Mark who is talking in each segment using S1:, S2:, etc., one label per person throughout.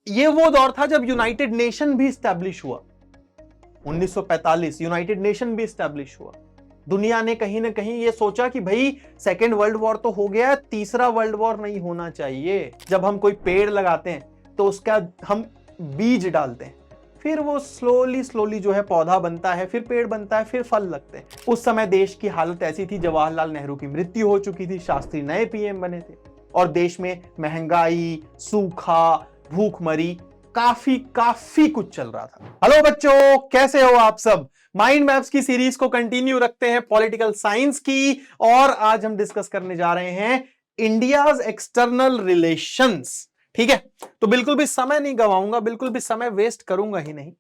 S1: ये वो दौर था जब यूनाइटेड नेशन भी स्टैब्लिश हुआ। 1945 यूनाइटेड नेशन भी स्टैब्लिश हुआ। दुनिया ने कहीं ना कहीं ये सोचा कि भाई सेकेंड वर्ल्ड वॉर तो हो गया, तीसरा वर्ल्ड वॉर नहीं होना चाहिए। जब हम कोई पेड़ लगाते हैं तो उसका हम बीज डालते हैं, फिर वो स्लोली स्लोली जो है पौधा बनता है, फिर पेड़ बनता है, फिर फल लगते हैं। उस समय देश की हालत ऐसी थी, जवाहरलाल नेहरू की मृत्यु हो चुकी थी, शास्त्री नए पीएम बने थे और देश में महंगाई, सूखा, भूखमरी, काफी कुछ चल रहा था। हेलो बच्चों, कैसे हो आप सब? माइंड मैप्स की सीरीज को कंटिन्यू रखते हैं, पॉलिटिकल साइंस की, और आज हम डिस्कस करने जा रहे हैं इंडियाज एक्सटर्नल रिलेशंस। ठीक है, तो बिल्कुल भी समय नहीं गवाऊंगा, बिल्कुल भी समय वेस्ट करूंगा ही नहीं।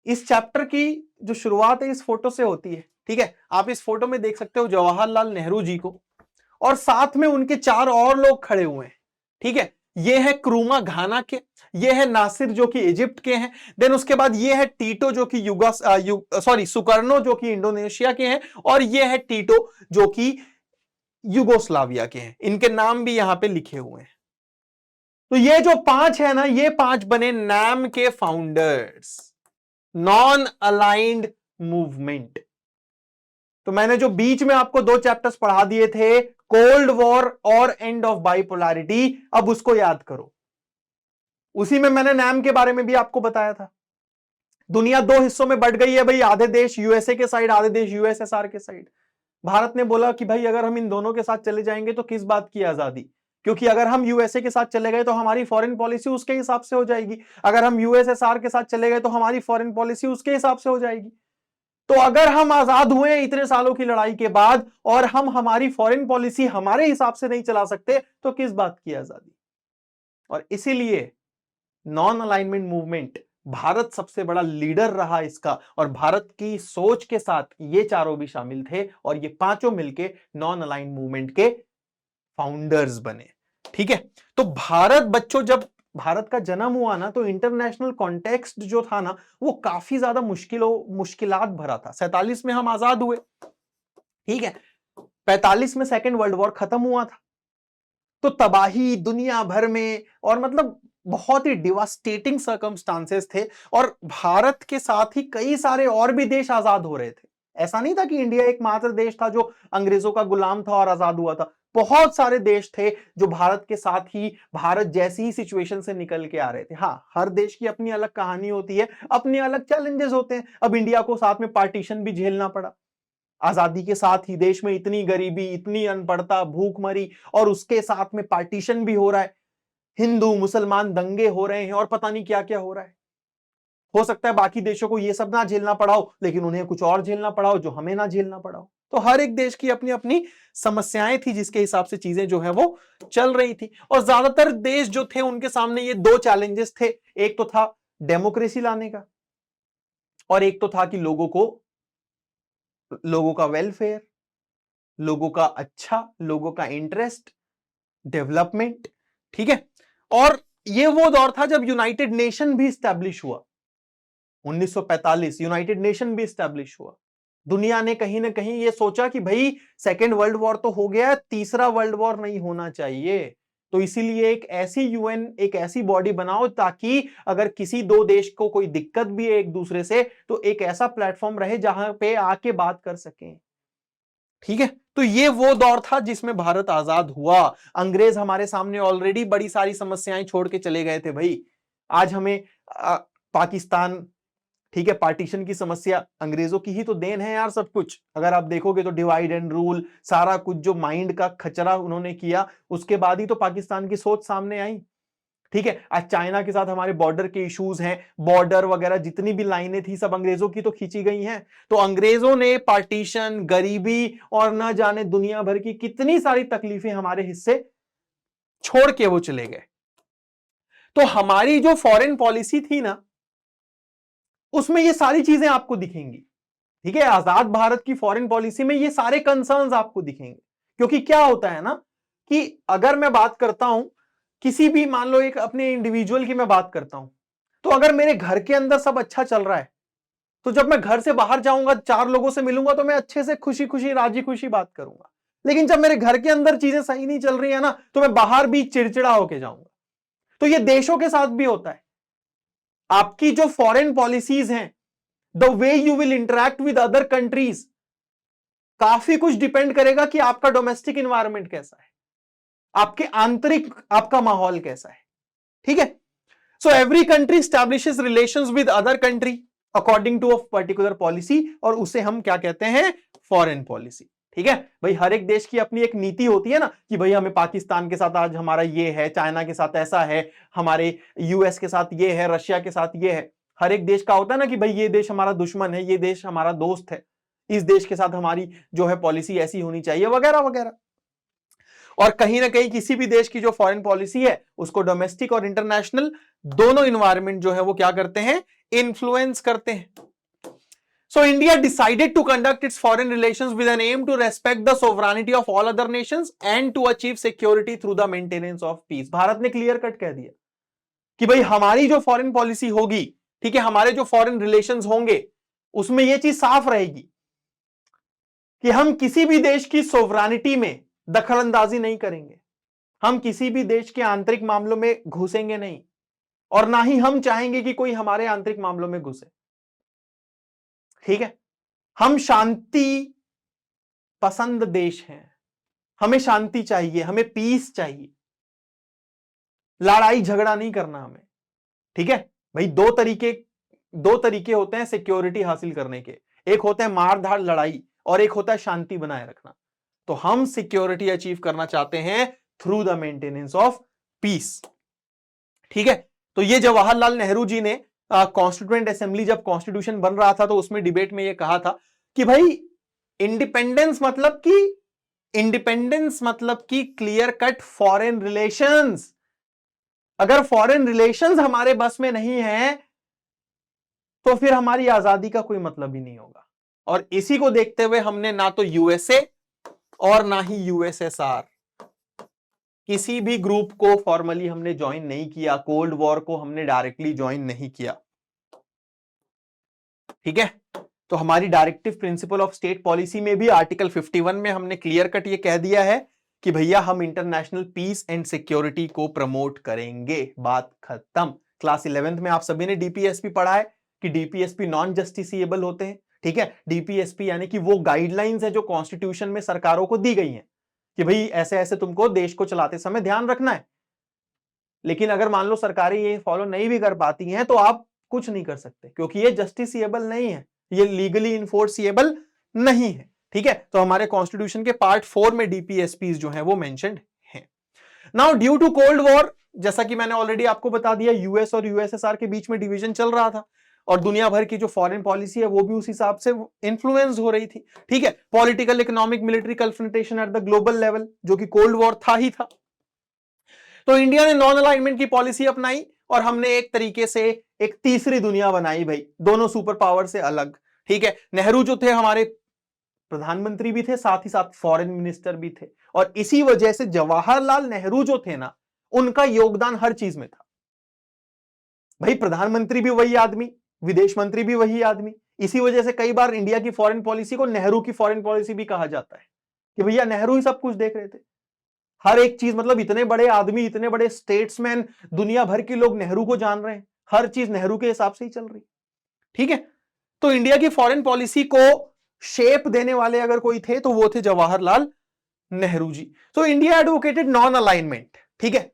S1: इस चैप्टर की जो शुरुआत है इस फोटो से होती है। ठीक है, आप इस फोटो में देख सकते हो जवाहरलाल नेहरू जी को, और साथ में उनके 4 और लोग खड़े हुए हैं। ठीक है, ये है क्रूमा घाना के, ये है नासिर जो कि इजिप्ट के हैं, देन उसके बाद ये है टीटो जो कि सुकर्नो जो कि इंडोनेशिया के हैं, और ये है टीटो जो कि युगोस्लाविया के हैं। इनके नाम भी यहां पे लिखे हुए हैं। तो ये जो 5 है ना, ये 5 बने नाम के फाउंडर्स, नॉन अलाइंड मूवमेंट। तो मैंने जो बीच में आपको 2 चैप्टर्स पढ़ा दिए थे, कोल्ड वॉर और एंड ऑफ बाइपोलैरिटी, अब उसको याद करो। उसी में मैंने नाम के बारे में भी आपको बताया था। दुनिया 2 हिस्सों में बट गई है भाई, आधे देश यूएसए के साइड, आधे देश यूएसएसआर के साइड। भारत ने बोला कि भाई अगर हम इन दोनों के साथ चले जाएंगे तो किस बात की आजादी, क्योंकि अगर हम यूएसए के साथ चले गए तो हमारी फॉरेन पॉलिसी उसके हिसाब से हो जाएगी, अगर हम यूएसएसआर के साथ चले गए तो हमारी फॉरेन पॉलिसी उसके हिसाब से हो जाएगी। तो अगर हम आजाद हुए इतने सालों की लड़ाई के बाद और हम हमारी फॉरेन पॉलिसी हमारे हिसाब से नहीं चला सकते तो किस बात की आजादी। और इसीलिए नॉन अलाइनमेंट मूवमेंट, भारत सबसे बड़ा लीडर रहा इसका, और भारत की सोच के साथ ये चारों भी शामिल थे, और ये पांचों मिलके नॉन अलाइन मूवमेंट के फाउंडर्स बने। ठीक है, तो भारत बच्चों, जब भारत का जन्म हुआ ना, तो इंटरनेशनल कॉन्टेक्स्ट जो था ना, वो काफी ज्यादा मुश्किलात भरा था। 47 में हम आजाद हुए, ठीक है, 45 में सेकेंड वर्ल्ड वॉर खत्म हुआ था, तो तबाही दुनिया भर में, और मतलब बहुत ही डिवास्टेटिंग सर्कमस्टांसेस थे, और भारत के साथ ही कई सारे और भी देश आजाद हो रहे थे। ऐसा नहीं था कि इंडिया एकमात्र देश था जो अंग्रेजों का गुलाम था और आजाद हुआ था। बहुत सारे देश थे जो भारत के साथ ही, भारत जैसी ही सिचुएशन से निकल के आ रहे थे। हाँ, हर देश की अपनी अलग कहानी होती है, अपने अलग चैलेंजेस होते हैं। अब इंडिया को साथ में पार्टीशन भी झेलना पड़ा, आजादी के साथ ही देश में इतनी गरीबी, इतनी अनपढ़ता, भूखमरी, और उसके साथ में पार्टीशन भी हो रहा है, हिंदू मुसलमान दंगे हो रहे हैं, और पता नहीं क्या क्या हो रहा है। हो सकता है बाकी देशों को ये सब ना झेलना पड़ा हो, लेकिन उन्हें कुछ और झेलना पड़ा हो जो हमें ना झेलना पड़ा हो। तो हर एक देश की अपनी अपनी समस्याएं थी, जिसके हिसाब से चीजें जो है वो चल रही थी। और ज्यादातर देश जो थे उनके सामने ये 2 चैलेंजेस थे, एक तो था डेमोक्रेसी लाने का, और एक तो था कि लोगों का वेलफेयर, लोगों का अच्छा, लोगों का इंटरेस्ट, डेवलपमेंट। ठीक है, और ये वो दौर था जब यूनाइटेड नेशन भी स्टैब्लिश हुआ। 1945 यूनाइटेड नेशन भी स्टैब्लिश हुआ। दुनिया ने कहीं ना कहीं ये सोचा कि भाई सेकेंड वर्ल्ड वॉर तो हो गया, तीसरा वर्ल्ड वॉर नहीं होना चाहिए। तो इसीलिए एक ऐसी यूएन, एक ऐसी बॉडी बनाओ ताकि अगर किसी 2 देश को कोई दिक्कत भी है एक दूसरे से, तो एक ऐसा प्लेटफॉर्म रहे जहां पे आके बात कर सकें। ठीक है, तो ये वो दौर था जिसमें भारत आजाद हुआ। अंग्रेज हमारे सामने ऑलरेडी बड़ी सारी समस्याएं छोड़ के चले गए थे भाई। आज हमें पाकिस्तान, ठीक है, पार्टीशन की समस्या अंग्रेजों की ही तो देन है यार। सब कुछ अगर आप देखोगे तो डिवाइड एंड रूल, सारा कुछ जो माइंड का खचरा उन्होंने किया, उसके बाद ही तो पाकिस्तान की सोच सामने आई। ठीक है, आज चाइना के साथ हमारे बॉर्डर के इश्यूज हैं, बॉर्डर वगैरह जितनी भी लाइनें थी सब अंग्रेजों की तो खींची गई हैं। तो अंग्रेजों ने पार्टीशन, गरीबी और न जाने दुनिया भर की कितनी सारी तकलीफें हमारे हिस्से छोड़ के वो चले गए। तो हमारी जो फॉरेन पॉलिसी थी ना, उसमें ये सारी चीजें आपको दिखेंगी। ठीक है, आजाद भारत की फॉरेन पॉलिसी में ये सारे कंसर्न्स आपको दिखेंगे। क्योंकि क्या होता है ना, कि अगर मैं बात करता हूं किसी भी, मान लो एक अपने इंडिविजुअल की मैं बात करता हूं, तो अगर मेरे घर के अंदर सब अच्छा चल रहा है, तो जब मैं घर से बाहर जाऊंगा, 4 लोगों से मिलूंगा, तो मैं अच्छे से खुशी खुशी राजी खुशी बात करूंगा। लेकिन जब मेरे घर के अंदर चीजें सही नहीं चल रही है ना, तो मैं बाहर भी चिड़चिड़ा होके जाऊंगा। तो ये देशों के साथ भी होता है। आपकी जो फॉरेन पॉलिसीज हैं, the way you will interact with other countries, काफी कुछ डिपेंड करेगा कि आपका डोमेस्टिक इन्वायरमेंट कैसा है, आपके आंतरिक आपका माहौल कैसा है। ठीक है, so every country establishes relations with other country according to a particular policy, और उसे हम क्या कहते हैं, फॉरेन पॉलिसी। ठीक है भाई, हर एक देश की अपनी एक नीति होती है ना, कि भाई हमें पाकिस्तान के साथ आज हमारा ये है, चाइना के साथ ऐसा है, हमारे यूएस के साथ ये है, रशिया के साथ ये है। हर एक देश का होता है ना कि भाई ये देश हमारा दुश्मन है, ये देश हमारा दोस्त है, इस देश के साथ हमारी जो है पॉलिसी ऐसी होनी चाहिए, वगैरह वगैरह। और कहीं ना कहीं किसी भी देश की जो फॉरेन पॉलिसी है उसको डोमेस्टिक और इंटरनेशनल दोनों इन्वायरमेंट जो है वो क्या करते हैं, इन्फ्लुएंस करते हैं। So India decided to conduct its foreign relations with an aim to respect the sovereignty of all other nations and to achieve security through the maintenance of peace. Bharat ने क्लियर कट कह दिया कि भाई हमारी जो foreign policy होगी, ठीक है, हमारे जो फॉरेन रिलेशंस होंगे, उसमें यह चीज साफ रहेगी कि हम किसी भी देश की सोवरानिटी में दखलंदाजी नहीं करेंगे, हम किसी भी देश के आंतरिक मामलों में घुसेंगे नहीं, और ना ही हम चाहेंगे कि कोई हमारे आंतरिक मामलों में घुसे। ठीक है, हम शांति पसंद देश हैं, हमें शांति चाहिए, हमें पीस चाहिए, लड़ाई झगड़ा नहीं करना हमें। ठीक है भाई, दो तरीके होते हैं सिक्योरिटी हासिल करने के, एक होता है मार धाड़ लड़ाई और एक होता है शांति बनाए रखना। तो हम सिक्योरिटी अचीव करना चाहते हैं through the maintenance of peace. ठीक है, तो ये जवाहरलाल नेहरू जी ने कॉन्स्टिट्यूएंट असेंबली जब कॉन्स्टिट्यूशन बन रहा था तो उसमें डिबेट में ये कहा था कि भाई इंडिपेंडेंस मतलब कि क्लियर कट फॉरेन रिलेशंस। अगर फॉरेन रिलेशंस हमारे बस में नहीं है तो फिर हमारी आजादी का कोई मतलब ही नहीं होगा। और इसी को देखते हुए हमने ना तो यूएसए और ना ही यूएसएसआर किसी भी ग्रुप को फॉर्मली हमने ज्वाइन नहीं किया, कोल्ड वॉर को हमने डायरेक्टली ज्वाइन नहीं किया। ठीक है, तो हमारी directive principle of state policy में भी आर्टिकल 51 में हमने क्लियर कट ये कह दिया है कि भैया हम इंटरनेशनल पीस एंड सिक्योरिटी को प्रमोट करेंगे, बात खत्म। क्लास 11th में आप सभी ने डीपीएसपी पढ़ा है कि डीपीएसपी नॉन जस्टिसिएबल होते हैं। ठीक है, डीपीएसपी यानी कि वो गाइडलाइंस है जो कॉन्स्टिट्यूशन में सरकारों को दी गई हैं कि भाई ऐसे ऐसे तुमको देश को चलाते समय ध्यान रखना है। लेकिन अगर मान लो सरकारें ये फॉलो नहीं भी कर पाती हैं तो आप कुछ नहीं कर सकते, क्योंकि ये जस्टिसिएबल नहीं है, ये लीगली इन्फोर्सिएबल नहीं है। ठीक है, तो हमारे कॉन्स्टिट्यूशन के पार्ट 4 में डीपीएसपीज जो है वो मेंशन्ड हैं। Now due to cold war, जैसा कि मैंने ऑलरेडी आपको बता दिया, यूएस और यूएसएसआर के बीच में डिवीजन चल रहा था और दुनिया भर की जो फॉरेन पॉलिसी है वो भी उस हिसाब से इन्फ्लुएंस हो रही थी। ठीक है, political, economic, military confrontation at the global level, जो कि कोल्ड वॉर था ही था। तो इंडिया ने नॉन अलाइनमेंट की पॉलिसी अपनाई और हमने एक तरीके से एक तीसरी दुनिया बनाई भाई, दोनों सुपर पावर से अलग। ठीक है, नेहरू जो थे हमारे प्रधानमंत्री भी थे, साथ ही साथ फॉरेन मिनिस्टर भी थे, और इसी वजह से जवाहरलाल नेहरू जो थे ना, उनका योगदान हर चीज में था भाई। प्रधानमंत्री भी वही आदमी, विदेश मंत्री भी वही आदमी। इसी वजह से कई बार इंडिया की फॉरेन पॉलिसी को नेहरू की फॉरेन पॉलिसी भी कहा जाता है कि भैया नेहरू ही सब कुछ देख रहे थे, हर एक चीज। मतलब इतने बड़े आदमी, इतने बड़े स्टेट्समैन, दुनिया भर के लोग नेहरू को जान रहे हैं, हर चीज नेहरू के हिसाब से ही चल रही। ठीक है, तो इंडिया की फॉरेन पॉलिसी को शेप देने वाले अगर कोई थे तो वो थे जवाहरलाल नेहरू जी। तो इंडिया एडवोकेटेड नॉन अलाइनमेंट। ठीक है,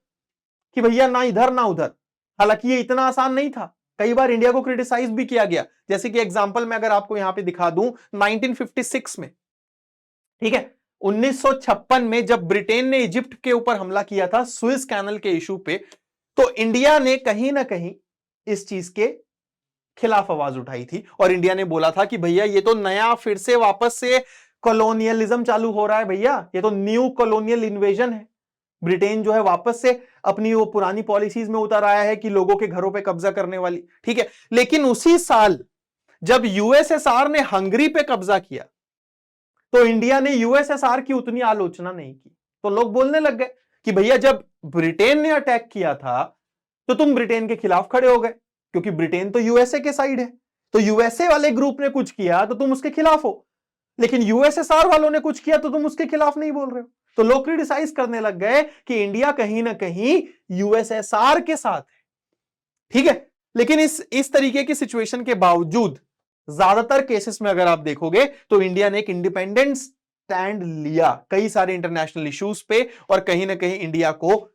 S1: कि भैया ना इधर ना उधर। हालांकि ये इतना आसान नहीं था, कई बार इंडिया को क्रिटिसाइज भी किया गया। जैसे कि एग्जांपल में अगर आपको यहां पे दिखा दूं, 1956 में, ठीक है, 1956 में जब ब्रिटेन ने इजिप्ट के ऊपर हमला किया था स्विस कैनल के इशू पे, तो इंडिया ने कहीं ना कहीं इस चीज के खिलाफ आवाज उठाई थी और इंडिया ने बोला था कि भैया ये तो नया फिर से वापस से कॉलोनियलिज्म चालू हो रहा है, भैया ये तो न्यू कॉलोनियल इन्वेजन है। ब्रिटेन जो है वापस से अपनी वो पुरानी पॉलिसीज में उतर आया है कि लोगों के घरों पे कब्जा करने वाली। ठीक है, लेकिन उसी साल जब यूएसएसआर ने हंगरी पे कब्जा किया तो इंडिया ने यूएसएसआर की उतनी आलोचना नहीं की। तो लोग बोलने लग गए कि भैया जब ब्रिटेन ने अटैक किया था तो तुम ब्रिटेन के खिलाफ खड़े हो गए, क्योंकि ब्रिटेन तो यूएसए के साइड है, तो यूएसए वाले ग्रुप ने कुछ किया तो तुम उसके खिलाफ हो, लेकिन यूएसएसआर वालों ने कुछ किया तो तुम उसके खिलाफ नहीं बोल रहे हो। तो लोग क्रिटिसाइज करने लग गए कि इंडिया कहीं ना कहीं यूएसएसआर के साथ है। ठीक है, लेकिन इस तरीके की सिचुएशन के बावजूद ज्यादातर केसेस में अगर आप देखोगे तो इंडिया ने एक इंडिपेंडेंट स्टैंड लिया कई सारे इंटरनेशनल इश्यूज पे, और कहीं ना कहीं इंडिया को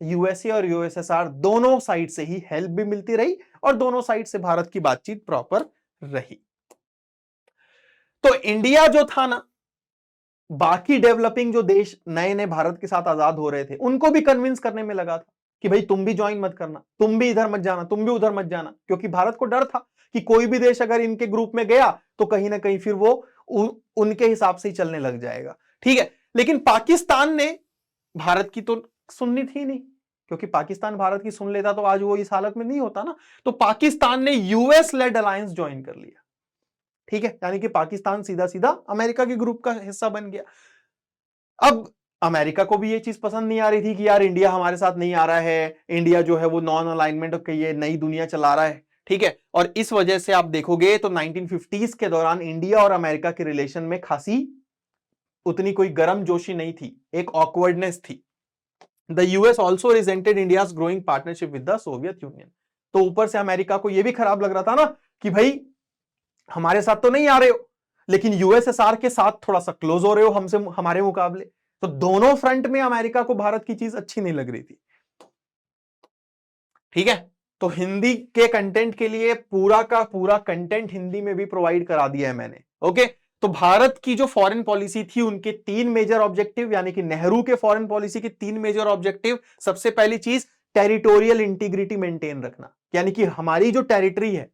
S1: यूएसए और यूएसएसआर दोनों साइड से ही हेल्प भी मिलती रही और दोनों साइड से भारत की बातचीत प्रॉपर रही। तो इंडिया जो था ना, बाकी डेवलपिंग जो देश नए नए भारत के साथ आजाद हो रहे थे उनको भी कन्विंस करने में लगा था कि भाई तुम भी ज्वाइन मत करना, तुम भी इधर मत जाना, तुम भी उधर मत जाना, क्योंकि भारत को डर था कि कोई भी देश अगर इनके ग्रुप में गया तो कहीं ना कहीं फिर वो उनके हिसाब से ही चलने लग जाएगा। ठीक है, लेकिन पाकिस्तान ने भारत की तो सुननी थी नहीं, क्योंकि पाकिस्तान भारत की सुन लेता तो आज वो इस हालत में नहीं होता ना। तो पाकिस्तान ने यूएस लेड अलायंस ज्वाइन कर लिया। ठीक है, यानी कि पाकिस्तान सीधा सीधा अमेरिका के ग्रुप का हिस्सा बन गया। अब अमेरिका को भी ये चीज पसंद नहीं आ रही थी कि यार इंडिया हमारे साथ नहीं आ रहा है, इंडिया जो है वो नॉन अलाइनमेंट की ये नई दुनिया चला रहा है। ठीक है, और इस वजह से आप देखोगे तो 1950s के दौरान इंडिया और अमेरिका के रिलेशन में खासी उतनी कोई गर्म जोशी नहीं थी, एक ऑकवर्डनेस थी। The US also resented India's growing partnership with the Soviet union. तो ऊपर से अमेरिका को यह भी खराब लग रहा था ना कि भाई हमारे साथ तो नहीं आ रहे हो, लेकिन यूएसएसआर के साथ थोड़ा सा क्लोज हो रहे हो हमसे, हमारे मुकाबले। तो दोनों फ्रंट में अमेरिका को भारत की चीज अच्छी नहीं लग रही थी। ठीक है, तो हिंदी के कंटेंट के लिए पूरा का पूरा कंटेंट हिंदी में भी प्रोवाइड करा दिया है मैंने। ओके, तो भारत की जो फॉरेन पॉलिसी थी उनके 3 मेजर ऑब्जेक्टिव, यानी कि नेहरू के फॉरेन पॉलिसी के 3 मेजर ऑब्जेक्टिव। सबसे पहली चीज टेरिटोरियल इंटीग्रिटी मेंटेन रखना, यानी कि हमारी जो टेरिटरी है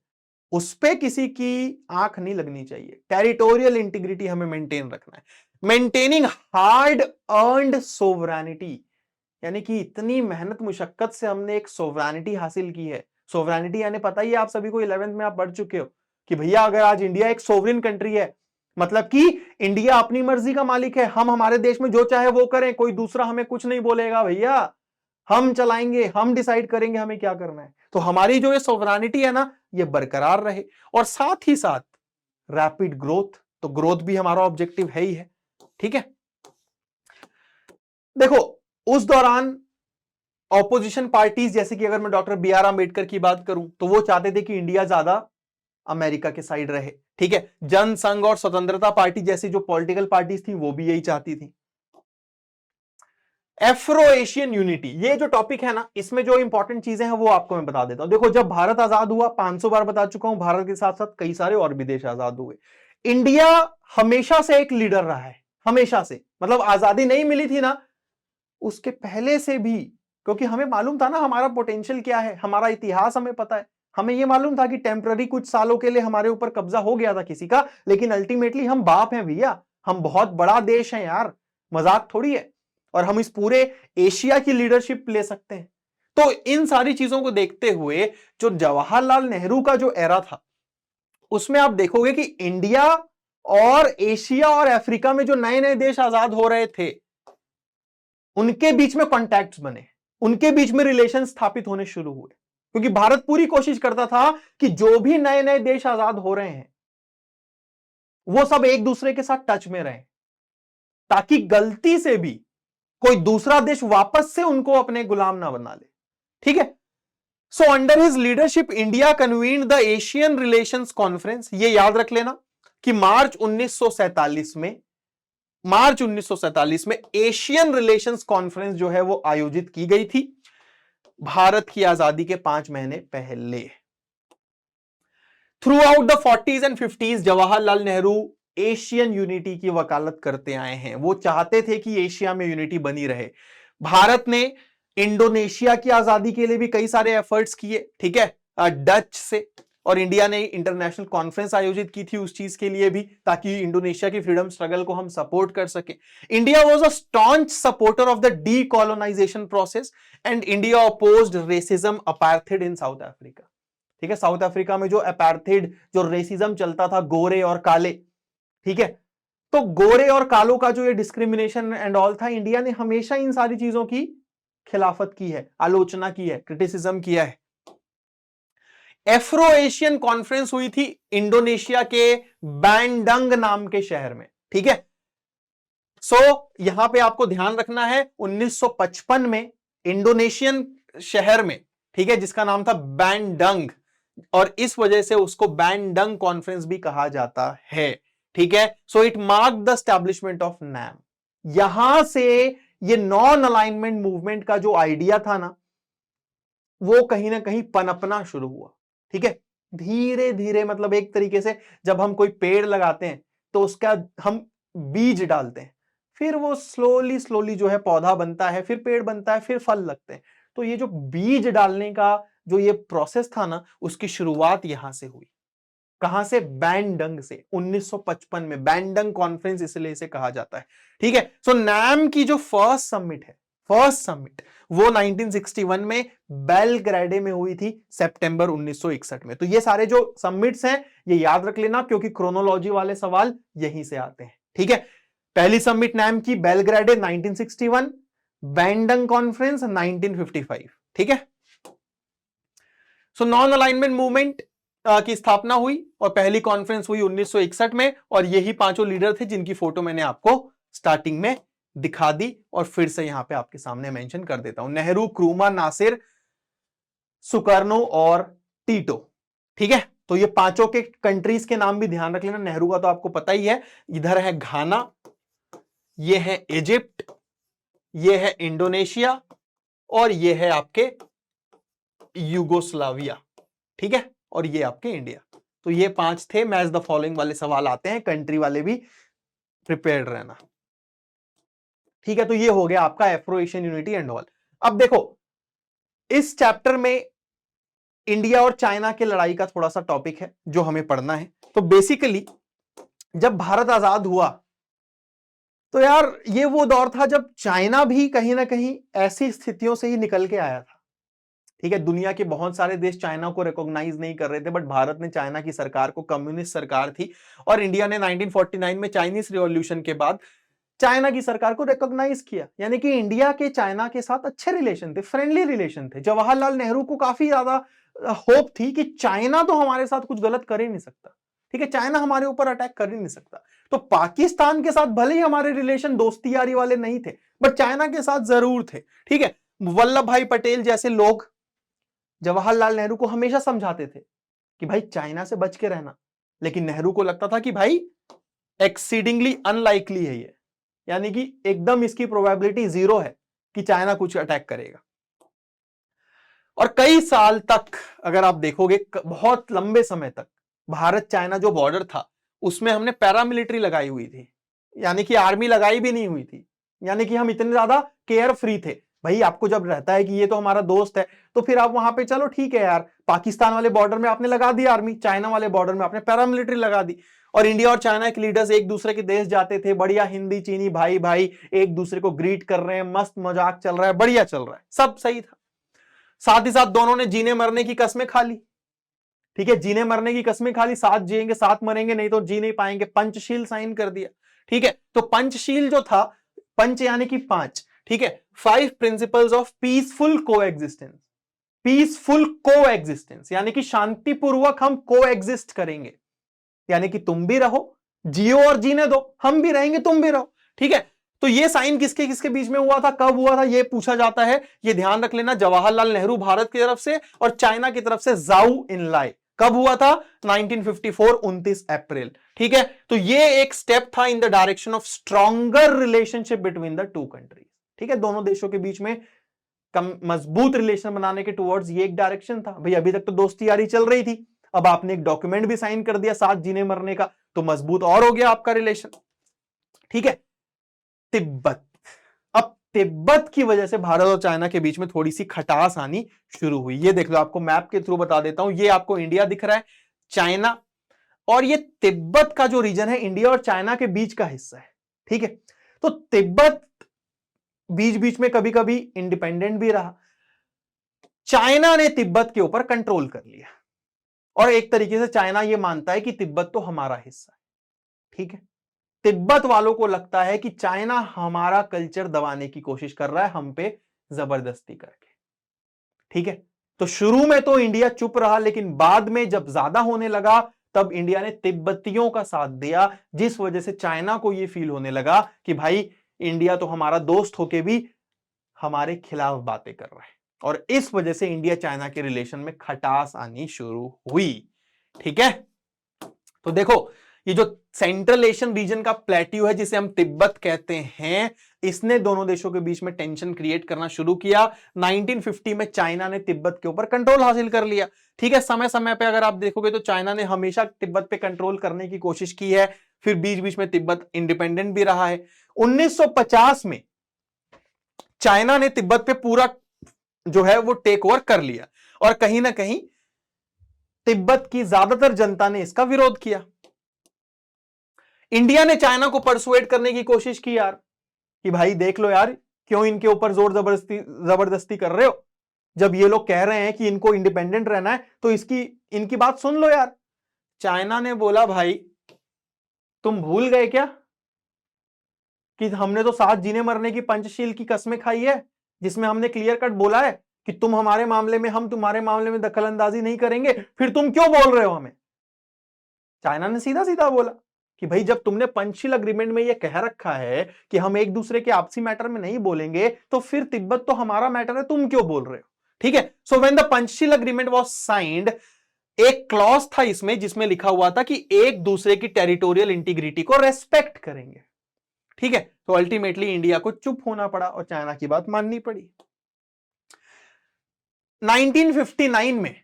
S1: उस पे किसी की आंख नहीं लगनी चाहिए। टेरिटोरियल इंटीग्रिटी हमें मेंटेन रखना है। मेंटेनिंग हार्ड अर्न्ड सोवरेनिटी, यानी कि इतनी मेहनत मुशक्कत से हमने एक सोवरेनिटी हासिल की है। सोवरेनिटी यानी पता ही है आप सभी को, 11th में आप पढ़ चुके हो कि भैया अगर आज इंडिया एक सोवरेन कंट्री है, मतलब कि इंडिया अपनी मर्जी का मालिक है, हम हमारे देश में जो चाहे वो करें, कोई दूसरा हमें कुछ नहीं बोलेगा भैया, हम चलाएंगे, हम डिसाइड करेंगे हमें क्या करना है। तो हमारी जो ये सोवरेनिटी है ना, ये बरकरार रहे, और साथ ही साथ रैपिड ग्रोथ, तो ग्रोथ भी हमारा ऑब्जेक्टिव है ही है। ठीक है, देखो उस दौरान ऑपोजिशन पार्टीज, जैसे कि अगर मैं डॉक्टर बी आर अम्बेडकर की बात करूं तो वो चाहते थे कि इंडिया ज्यादा अमेरिका के साइड रहे। ठीक है, जनसंघ और स्वतंत्रता पार्टी जैसी जो पॉलिटिकल पार्टीज थी वो भी यही चाहती थी। एफ्रो एशियन यूनिटी, ये जो टॉपिक है ना, इसमें जो इंपॉर्टेंट चीजें हैं वो आपको मैं बता देता हूं। देखो जब भारत आजाद हुआ, 500 बार बता चुका हूं, भारत के साथ साथ कई सारे और भी देश आजाद हुए। इंडिया हमेशा से एक लीडर रहा है, हमेशा से, मतलब आजादी नहीं मिली थी ना उसके पहले से भी, क्योंकि हमें मालूम था ना हमारा पोटेंशियल क्या है, हमारा इतिहास हमें पता है। हमें यह मालूम था कि टेम्पररी कुछ सालों के लिए हमारे ऊपर कब्जा हो गया था किसी का, लेकिन अल्टीमेटली हम बाप हैं भैया, हम बहुत बड़ा देश है यार, मजाक थोड़ी है, और हम इस पूरे एशिया की लीडरशिप ले सकते हैं। तो इन सारी चीजों को देखते हुए जो जवाहरलाल नेहरू का जो एरा था उसमें आप देखोगे कि इंडिया और एशिया और अफ्रीका में जो नए नए देश आजाद हो रहे थे उनके बीच में कॉन्टैक्ट्स बने, उनके बीच में रिलेशन स्थापित होने शुरू हुए, क्योंकि भारत पूरी कोशिश करता था कि जो भी नए नए देश आजाद हो रहे हैं वो सब एक दूसरे के साथ टच में रहें, ताकि गलती से भी कोई दूसरा देश वापस से उनको अपने गुलाम ना बना ले। ठीक है, so under his leadership India convened the Asian relations conference. ये याद रख लेना कि मार्च 1947 में एशियन रिलेशंस कॉन्फ्रेंस जो है वो आयोजित की गई थी भारत की आजादी के 5 महीने पहले। Through out the 40s and 50s Jawaharlal Nehru Asian unity की वकालत करते आए हैं। वो चाहते थे कि एशिया में यूनिटी बनी रहे। भारत ने इंडोनेशिया की आजादी के लिए भी कई सारे एफर्ट्स किए, ठीक है, डच से, और इंडिया ने इंटरनेशनल कॉन्फ्रेंस आयोजित की थी उस चीज के लिए भी, ताकि इंडोनेशिया की फ्रीडम स्ट्रगल को हम सपोर्ट कर सके। India was a staunch supporter of the decolonisation process and India opposed racism apartheid in south Africa. ठीक है, साउथ अफ्रीका में जो अपार्थाइड जो रेसिज्म चलता था, गोरे और काले, ठीक है, तो गोरे और कालों का जो ये डिस्क्रिमिनेशन एंड ऑल था, इंडिया ने हमेशा इन सारी चीजों की खिलाफत की है, आलोचना की है, क्रिटिसिज्म किया है। एफ्रो एशियन कॉन्फ्रेंस हुई थी इंडोनेशिया के बैंडंग नाम के शहर में। ठीक है, यहां पे आपको ध्यान रखना है 1955 में इंडोनेशियन शहर में, ठीक है, जिसका नाम था बैंडंग, और इस वजह से उसको बैंडंग कॉन्फ्रेंस भी कहा जाता है, ठीक है। So it mark the establishment of NAM. यहां से ये नॉन अलाइनमेंट मूवमेंट का जो आइडिया था ना, वो कहीं ना कहीं पनपना शुरू हुआ, ठीक है। धीरे धीरे, मतलब एक तरीके से जब हम कोई पेड़ लगाते हैं तो उसका हम बीज डालते हैं, फिर वो स्लोली स्लोली जो है पौधा बनता है, फिर पेड़ बनता है, फिर फल लगते हैं। तो ये जो बीज डालने का जो ये प्रोसेस था ना, उसकी शुरुआत यहां से हुई। कहां से? बैंडंग से। 1955 में बैंडंग कॉन्फ्रेंस इसलिए इसे कहा जाता है, ठीक है। सो नैम की जो फर्स्ट समिट है, फर्स्ट समिट, वो 1961 में बेलग्रेडे में हुई थी, सितंबर 1961 में। तो ये सारे जो समिट्स हैं ये याद रख लेना, क्योंकि क्रोनोलॉजी वाले सवाल यहीं से आते हैं, ठीक है। पहली समिट नैम की बेलग्रेडे 1961, बैंडंग कॉन्फ्रेंस 1955, ठीक है। सो नॉन अलाइनमेंट मूवमेंट की स्थापना हुई और पहली कॉन्फ्रेंस हुई 1961 में, और यही पांचों लीडर थे जिनकी फोटो मैंने आपको स्टार्टिंग में दिखा दी, और फिर से यहां पे आपके सामने मेंशन कर देता हूं। नेहरू, क्रूमा, नासिर, सुकर्नो और टीटो, ठीक है। तो ये पांचों के कंट्रीज के नाम भी ध्यान रख लेना। नेहरू का तो आपको पता ही है, इधर है घाना, ये है इजिप्ट, ये है इंडोनेशिया, और ये है आपके यूगोस्लाविया, ठीक है, और ये आपके इंडिया। तो ये पांच थे। मैच द फॉलोइंग वाले सवाल आते हैं, कंट्री वाले भी प्रिपेयर्ड रहना, ठीक है। तो ये हो गया आपका Afro Asian unity and all. अब देखो, इस चैप्टर में इंडिया और चाइना के लड़ाई का थोड़ा सा टॉपिक है जो हमें पढ़ना है। तो बेसिकली जब भारत आजाद हुआ, तो यार ये वो दौर था जब चाइना भी कहीं ना कहीं ऐसी स्थितियों से ही निकल के आया था, ठीक है। दुनिया के बहुत सारे देश चाइना को रिकॉग्नाइज नहीं कर रहे थे, बट भारत ने चाइना की सरकार को, कम्युनिस्ट सरकार थी, और इंडिया ने 1949 में चाइनीज रिवॉल्यूशन के बाद चाइना की सरकार को रिकॉग्नाइज किया। यानी कि इंडिया के चाइना के साथ अच्छे रिलेशन थे, फ्रेंडली रिलेशन थे। जवाहरलाल नेहरू को काफी ज्यादा होप थी कि चाइना तो हमारे साथ कुछ गलत कर ही नहीं सकता, ठीक है, चाइना हमारे ऊपर अटैक कर ही नहीं सकता। तो पाकिस्तान के साथ भले ही हमारे रिलेशन दोस्ती यारी वाले नहीं थे, बट चाइना के साथ जरूर थे, ठीक है। वल्लभ भाई पटेल जैसे लोग जवाहरलाल नेहरू को हमेशा समझाते थे कि भाई चाइना से बच के रहना, लेकिन नेहरू को लगता था कि भाई एक्सीडिंगली अनलाइकली है ये, यानी कि एकदम इसकी प्रोबेबिलिटी जीरो है कि चाइना कुछ अटैक करेगा। और कई साल तक अगर आप देखोगे, बहुत लंबे समय तक भारत चाइना जो बॉर्डर था उसमें हमने पैरामिलिट्री लगाई हुई थी, यानी कि आर्मी लगाई भी नहीं हुई थी। यानी कि हम इतने ज्यादा केयर फ्री थे। भाई आपको जब रहता है कि ये तो हमारा दोस्त है, तो फिर आप वहां पे चलो ठीक है यार, पाकिस्तान वाले बॉर्डर में आपने लगा दी आर्मी, चाइना वाले बॉर्डर में आपने पैरामिलिट्री लगा दी, और इंडिया और चाइना के लीडर्स एक दूसरे के देश जाते थे, बढ़िया हिंदी चीनी भाई भाई एक दूसरे को ग्रीट कर रहे हैं, मस्त मजाक चल रहा है, बढ़िया चल रहा है, सब सही था। साथ ही साथ दोनों ने जीने मरने की कस्में खा ली, ठीक है, जीने मरने की कस्में खा ली, साथ जिएंगे साथ मरेंगे, नहीं तो जी नहीं पाएंगे, पंचशील साइन कर दिया, ठीक है। तो पंचशील जो था, पंच यानी कि पांच, ठीक है, 5 principles of peaceful coexistence, peaceful coexistence यानी कि शांतिपूर्वक हम कोएग्जिस्ट करेंगे, यानी कि तुम भी रहो, जियो और जीने दो, हम भी रहेंगे तुम भी रहो, ठीक है। तो ये साइन किसके किसके बीच में हुआ था, कब हुआ था, ये पूछा जाता है। ये ध्यान रख लेना, जवाहरलाल नेहरू भारत की तरफ से और चाइना की तरफ से जाऊ इनलाई कब हुआ था, 1954, 29 अप्रैल, ठीक है। तो ये एक स्टेप था in the direction of stronger relationship between the two countries, ठीक है, दोनों देशों के बीच में कम मजबूत रिलेशन बनाने के टुवर्ड्स ये एक डायरेक्शन था। भाई अभी तक तो दोस्ती यारी चल रही थी, अब आपने एक डॉक्यूमेंट भी साइन कर दिया साथ जीने मरने का, तो मजबूत और हो गया आपका रिलेशन, ठीक है। तिब्बत, अब तिब्बत की वजह से भारत और चाइना के बीच में थोड़ी सी खटास आनी शुरू हुई। ये देख लो, आपको मैप के थ्रू बता देता हूं, ये आपको इंडिया दिख रहा है, चाइना, और ये तिब्बत का जो रीजन है इंडिया और चाइना के बीच का हिस्सा है, ठीक है। तो तिब्बत बीच बीच में कभी कभी इंडिपेंडेंट भी रहा, चाइना ने तिब्बत के ऊपर कंट्रोल कर लिया, और एक तरीके से चाइना यह मानता है कि तिब्बत तो हमारा हिस्सा है, ठीक है। तिब्बत वालों को लगता है कि चाइना हमारा कल्चर दबाने की कोशिश कर रहा है हम पे जबरदस्ती करके, ठीक है। तो शुरू में तो इंडिया चुप रहा, लेकिन बाद में जब ज्यादा होने लगा तब इंडिया ने तिब्बतियों का साथ दिया, जिस वजह से चाइना को यह फील होने लगा कि भाई इंडिया तो हमारा दोस्त होके भी हमारे खिलाफ बातें कर रहा है, और इस वजह से इंडिया चाइना के रिलेशन में खटास आनी शुरू हुई। ठीक है, तो देखो ये जो सेंट्रल एशियन रीजन का प्लेट्यू है जिसे हम तिब्बत कहते हैं, इसने दोनों देशों के बीच में टेंशन क्रिएट करना शुरू किया। 1950 में चाइना ने तिब्बत के ऊपर कंट्रोल हासिल कर लिया। ठीक है, समय समय पे अगर आप देखोगे तो चाइना ने हमेशा तिब्बत पे कंट्रोल करने की कोशिश की है, फिर बीच बीच में तिब्बत इंडिपेंडेंट भी रहा है। 1950 में चाइना ने तिब्बत पे पूरा जो है वो टेक ओवर कर लिया, और कहीं ना कहीं तिब्बत की ज्यादातर जनता ने इसका विरोध किया। इंडिया ने चाइना को परसुएड करने की कोशिश की यार, कि भाई देख लो यार, क्यों इनके ऊपर जोर जबरदस्ती कर रहे हो, जब ये लोग कह रहे हैं कि इनको इंडिपेंडेंट रहना है तो इनकी बात सुन लो यार। चाइना ने बोला भाई तुम भूल गए क्या कि हमने तो साथ जीने मरने की पंचशील की कस्में खाई है, जिसमें हमने क्लियर कट बोला है कि तुम हमारे मामले में, हम तुम्हारे मामले में दखल अंदाजी नहीं करेंगे, फिर तुम क्यों बोल रहे हो हमें। चाइना ने सीधा सीधा बोला कि भाई जब तुमने पंचशील अग्रीमेंट में यह कह रखा है कि हम एक दूसरे के आपसी मैटर में नहीं बोलेंगे, तो फिर तिब्बत तो हमारा मैटर है, तुम क्यों बोल रहे हो। ठीक है, so when the Panchsheel agreement was signed, एक क्लॉज था इसमें जिसमें लिखा हुआ था कि एक दूसरे की टेरिटोरियल इंटीग्रिटी को रेस्पेक्ट करेंगे। ठीक है, तो अल्टीमेटली इंडिया को चुप होना पड़ा और चाइना की बात माननी पड़ी। 1959 में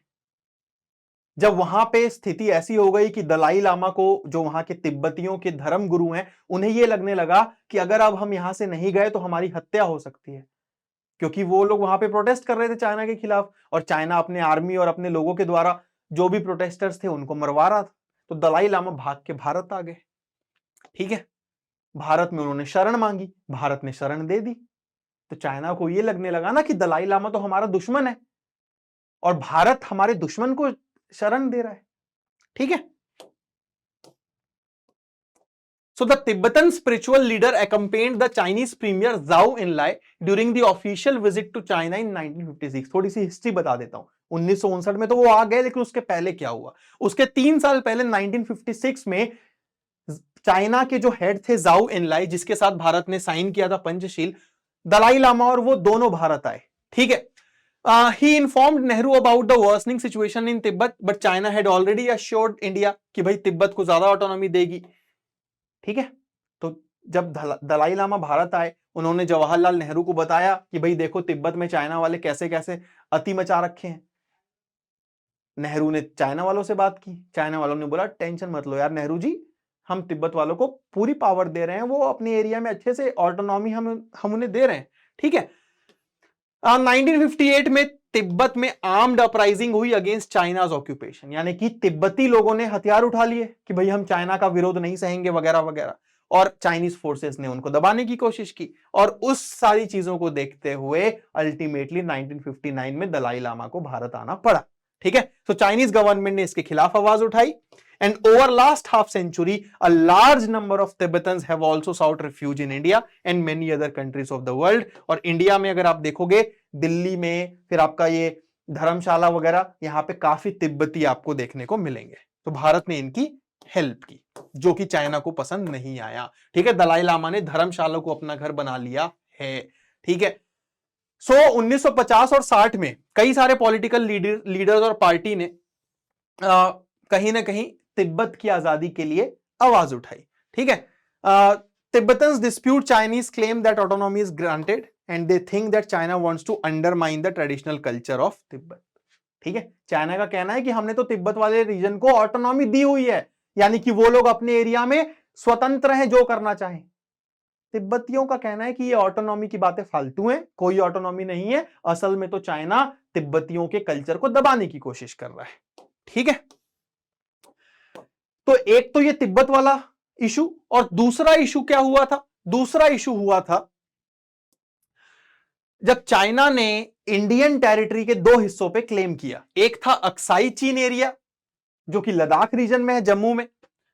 S1: जब वहां पे स्थिति ऐसी हो गई कि दलाई लामा को, जो वहां के तिब्बतियों के धर्म गुरु हैं, उन्हें यह लगने लगा कि अगर अब हम यहां से नहीं गए तो हमारी हत्या हो सकती है, क्योंकि वो लोग वहां पे प्रोटेस्ट कर रहे थे चाइना के खिलाफ, और चाइना अपने आर्मी और अपने लोगों के द्वारा जो भी प्रोटेस्टर्स थे उनको मरवा रहा था। तो दलाई लामा भाग के भारत आ गए। ठीक है, भारत में उन्होंने शरण मांगी, भारत ने शरण दे दी। तो चाइना को यह लगने लगा ना कि दलाई लामा तो हमारा दुश्मन है और भारत हमारे दुश्मन को शरण दे रहा है। ठीक है, so the Tibetan spiritual leader accompanied the Chinese premier Zhou Enlai during the official visit to China in 1956। थोड़ी सी हिस्ट्री बता देता हूं। 1959 में तो वो आ गए, लेकिन उसके पहले क्या हुआ, उसके 3 साल पहले 1956 में चाइना के जो हेड थे जाओ एनलाई, जिसके साथ भारत ने साइन किया था पंचशील, दलाई लामा और वो दोनों भारत आए। ठीक है, he informed Nehru about the worsening situation in Tibet, but China had already assured India कि भाई तिब्बत को ज्यादा ऑटोनॉमी देगी। ठीक है, तो जब दलाई लामा भारत आए, उन्होंने जवाहरलाल नेहरू को बताया कि भाई देखो तिब्बत में चाइना वाले कैसे कैसे अति मचा रखे हैं। नेहरू ने चाइना वालों से बात की, चाइना वालों ने बोला टेंशन मत लो यार नेहरू जी, हम तिब्बत वालों को पूरी पावर दे रहे हैं, वो अपने एरिया में अच्छे से ऑटोनॉमी हम उन्हें दे रहे हैं। ठीक है, 1958 में तिब्बत में आर्म्ड अपराइजिंग हुई अगेंस्ट चाइनाज ऑक्यूपेशन, यानी कि तिब्बती लोगों ने हथियार उठा लिए कि भाई हम चाइना का विरोध नहीं सहेंगे वगैरह वगैरह, और चाइनीज फोर्सेस ने उनको दबाने की कोशिश की। और उस सारी चीजों को देखते हुए अल्टीमेटली 1959 में दलाई लामा को भारत आना पड़ा। ठीक है, तो चाइनीज गवर्नमेंट ने इसके खिलाफ आवाज उठाई, and over last half century a large number of Tibetans have also sought refuge in India and many other countries of the world। और इंडिया में अगर आप देखोगे, दिल्ली में, फिर आपका ये धर्मशाला वगैरह, यहां पे काफी तिब्बती आपको देखने को मिलेंगे। तो भारत ने इनकी हेल्प की, जो कि चाइना को पसंद नहीं आया। ठीक है, दलाई लामा ने धर्मशाला को अपना घर बना लिया है। ठीक है, 1950 और 60 में कई सारे पॉलिटिकल लीडर्स और पार्टी ने कहीं ना कहीं तिब्बत की आजादी के लिए आवाज उठाई। ठीक है, Tibetans dispute Chinese claim that autonomy is granted and they think that China wants to undermine the traditional culture of Tibet. ठीक है, चाइना का कहना है कि हमने तो तिब्बत वाले रीजन को ऑटोनॉमी दी हुई है, यानी कि वो लोग अपने एरिया में स्वतंत्र हैं, जो करना चाहें। तिब्बतियों का कहना है कि ये ऑटोनॉमी की बातें फालतू हैं, कोई ऑटोनॉमी नहीं है, असल में तो चाइना तिब्बतियों के कल्चर को दबाने की कोशिश कर रहा है। ठीक है, तो एक तो ये तिब्बत वाला इशू, और दूसरा इशू क्या हुआ था, दूसरा इशू हुआ था जब चाइना ने इंडियन टेरिटरी के 2 हिस्सों पे क्लेम किया। एक था अक्साई चीन एरिया, जो कि लद्दाख रीजन में है,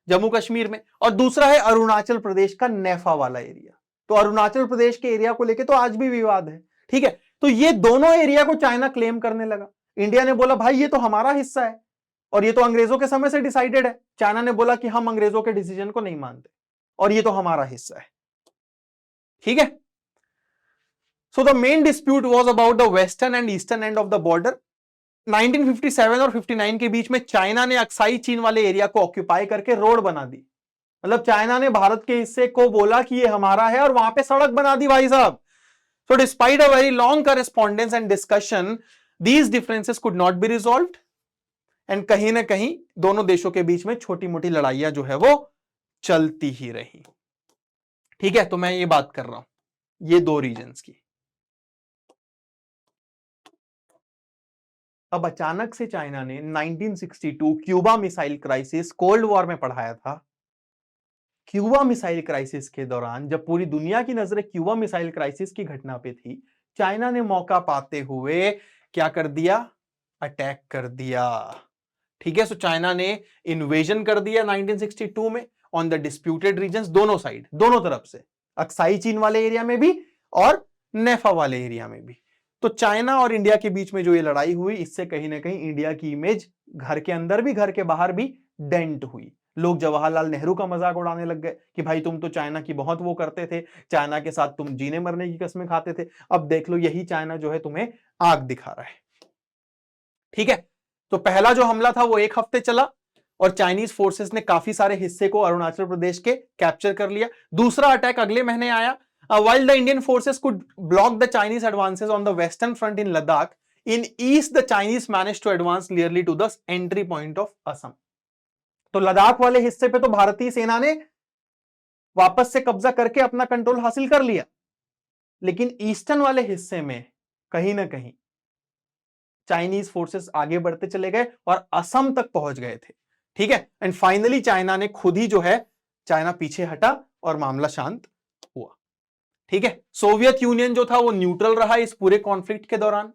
S1: जम्मू कश्मीर में, और दूसरा है अरुणाचल प्रदेश का नेफा वाला एरिया। तो अरुणाचल प्रदेश के एरिया को लेके तो आज भी विवाद है। ठीक है, तो ये दोनों एरिया को चाइना क्लेम करने लगा। इंडिया ने बोला भाई ये तो हमारा हिस्सा है, और ये तो अंग्रेजों के समय से डिसाइडेड है। चाइना ने बोला कि हम अंग्रेजों के डिसीजन को नहीं मानते और ये तो हमारा हिस्सा है। ठीक है। So the main dispute was about the western and eastern end of the border. 1957 और 59 के बीच में चाइना ने अक्साई चीन वाले एरिया को ऑक्यूपाई करके रोड बना दी। मतलब चाइना ने भारत के हिस्से को बोला कि ये हमारा है और वहां पे सड़क बना दी भाई साहब। So despite a very long correspondence and discussion, these differences could not be resolved and कहीं ना कहीं दोनों देशों के बीच में छोटी मोटी लड़ाइयां जो है वो चलती ही रही। ठीक है, तो मैं ये बात कर रहा हूं ये दो रीजन्स की। अब अचानक से चाइना ने 1962 Cuba missile crisis cold war में पढ़ाया था। क्यूबा मिसाइल क्राइसिस के दौरान जब पूरी दुनिया की नजरें क्यूबा मिसाइल क्राइसिस की घटना पे थी, चाइना ने मौका पाते हुए क्या कर दिया? अटैक कर दिया। ठीक है, सो चाइना ने इन्वेजन कर दिया 1962 में ऑन द डिस्प्यूटेड रीजन्स, दोनों साइड, दोनों तरफ से, अक्साई चीन वाले एरिया में भी और नेफा वाले एरिया में भी। तो चाइना और इंडिया के बीच में जो ये लड़ाई हुई, इससे कहीं ना कहीं इंडिया की इमेज घर के अंदर भी घर के बाहर भी डेंट हुई। लोग जवाहरलाल नेहरू का मजाक उड़ाने लग गए कि भाई तुम तो चाइना की बहुत वो करते थे, चाइना के साथ तुम जीने मरने की कसमें खाते थे, अब देख लो यही चाइना जो है तुम्हें आग दिखा रहा है। ठीक है, तो पहला जो हमला था वो 1 हफ्ते चला और चाइनीज फोर्सेस ने काफी सारे हिस्से को अरुणाचल प्रदेश के कैप्चर कर लिया। दूसरा अटैक अगले महीने आया। while the Indian forces could block the Chinese advances on the western front in Ladakh, in east the Chinese managed to advance nearly to the entry point of Assam. तो लद्दाख वाले हिस्से पे तो भारतीय सेना ने वापस से कब्जा करके अपना कंट्रोल हासिल कर लिया, लेकिन ईस्टर्न वाले हिस्से में कहीं ना कहीं चाइनीज फोर्सेस आगे बढ़ते चले गए और असम तक पहुंच गए थे। ठीक है, एंड फाइनली चाइना ने खुद ही जो है चाइना पीछे हटा और मामला शांत हुआ। ठीक है, सोवियत यूनियन जो था वो न्यूट्रल रहा इस पूरे कॉन्फ्लिक्ट के दौरान।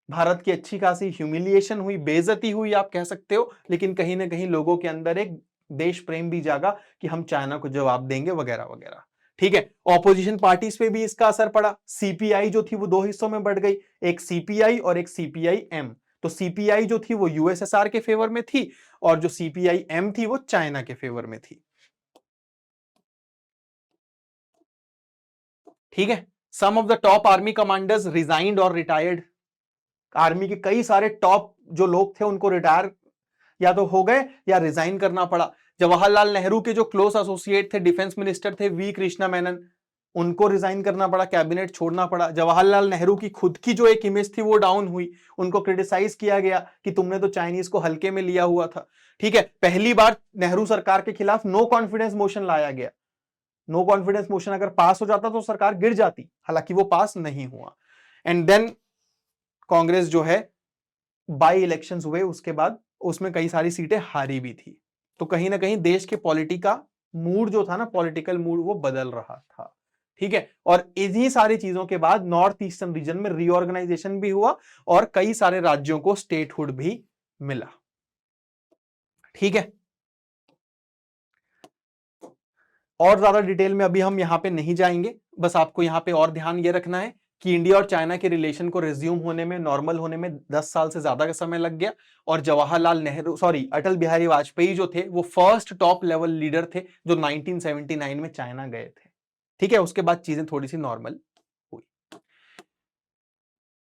S1: भारत की अच्छी खासी ह्यूमिलिएशन हुई, बेइज्जती हुई आप कह सकते हो, लेकिन कहीं ना कहीं लोगों के अंदर एक देश प्रेम भी जागा कि हम चाइना को जवाब देंगे वगैरह वगैरह। ठीक है, ऑपोजिशन पार्टीज पे भी इसका असर पड़ा। सीपीआई जो थी वो 2 हिस्सों में बढ़ गई, एक सीपीआई और एक सीपीआई एम। तो सीपीआई जो थी वो यूएसएसआर के फेवर में थी और जो सीपीआई एम थी वो चाइना के फेवर में थी। ठीक है, some of the top army commanders resigned और रिटायर्ड। आर्मी के कई सारे टॉप जो लोग थे उनको रिटायर या तो हो गए या रिजाइन करना पड़ा। जवाहरलाल नेहरू के जो क्लोज एसोसिएट थे, डिफेंस मिनिस्टर थे वी कृष्णा मेनन, उनको रिजाइन करना पड़ा, कैबिनेट छोड़ना पड़ा। जवाहरलाल नेहरू की खुद की जो एक इमेज थी वो डाउन हुई, उनको क्रिटिसाइज किया गया कि तुमने तो चाइनीज को हल्के में लिया हुआ था। ठीक है, पहली बार नेहरू सरकार के खिलाफ नो कॉन्फिडेंस मोशन लाया गया। नो कॉन्फिडेंस मोशन अगर पास हो जाता तो सरकार गिर जाती, हालांकि वो पास नहीं हुआ। एंड देन कांग्रेस जो है बाई इलेक्शंस हुए उसके बाद, उसमें कई सारी सीटें हारी भी थी। तो कहीं ना कहीं देश के पॉलिटिका मूड जो था ना, पॉलिटिकल मूड वो बदल रहा था। ठीक है, और इन्हीं सारी चीजों के बाद नॉर्थ ईस्टर्न रीजन में रीऑर्गेनाइजेशन भी हुआ और कई सारे राज्यों को स्टेटहुड भी मिला। ठीक है, और ज्यादा डिटेल में अभी हम यहां पे नहीं जाएंगे, बस आपको यहां पे और ध्यान ये रखना है कि इंडिया और चाइना के रिलेशन को रिज्यूम होने में, नॉर्मल होने में 10 साल से ज्यादा का समय लग गया। और जवाहरलाल नेहरू, अटल बिहारी वाजपेयी जो थे वो फर्स्ट टॉप लेवल लीडर थे जो 1979 में चाइना गए थे। ठीक है, उसके बाद चीजें थोड़ी सी नॉर्मल हुई।